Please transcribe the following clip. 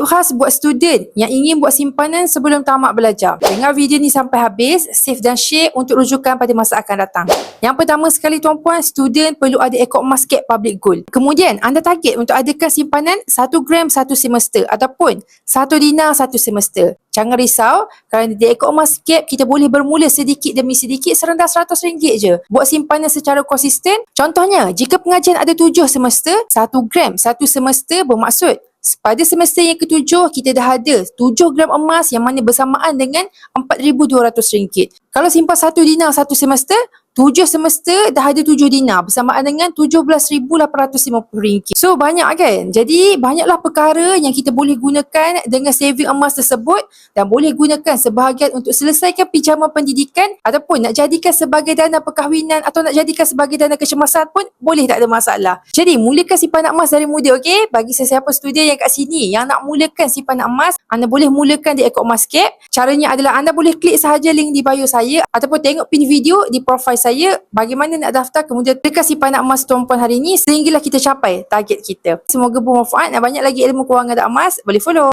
Tip khas buat student yang ingin buat simpanan sebelum tamat belajar. Dengar video ni sampai habis, save dan share untuk rujukan pada masa akan datang. Yang pertama sekali tuan-puan, student perlu ada ekor emas cap public gold. Kemudian, anda target untuk adakan simpanan 1 gram 1 semester ataupun 1 dinar 1 semester. Jangan risau, kerana di ekor emas cap kita boleh bermula sedikit demi sedikit serendah RM100 je. Buat simpanan secara konsisten. Contohnya, jika pengajian ada 7 semester, 1 gram 1 semester bermaksud pada semester yang ketujuh, kita dah ada 7 gram emas yang mana bersamaan dengan RM4,200. Kalau simpan 1 dinar 1 semester, 7 semester dah ada 7 dinar bersamaan dengan RM17,850. So banyak kan? Jadi banyaklah perkara yang kita boleh gunakan dengan saving emas tersebut dan boleh gunakan sebahagian untuk selesaikan pinjaman pendidikan ataupun nak jadikan sebagai dana perkahwinan atau nak jadikan sebagai dana kecemasan pun boleh, tak ada masalah. Jadi mulakan simpanan emas dari muda, okey? Bagi sesiapa student yang kat sini yang nak mulakan simpanan emas, anda boleh mulakan di ekor emas cap. Caranya adalah anda boleh klik sahaja link di bio saya ataupun tengok pin video di profile saya bagaimana nak daftar, kemudian tekan simpanan emas tuan-puan hari ini sehinggalah kita capai target kita. Semoga bermanfaat dan banyak lagi ilmu kewangan dan emas boleh follow.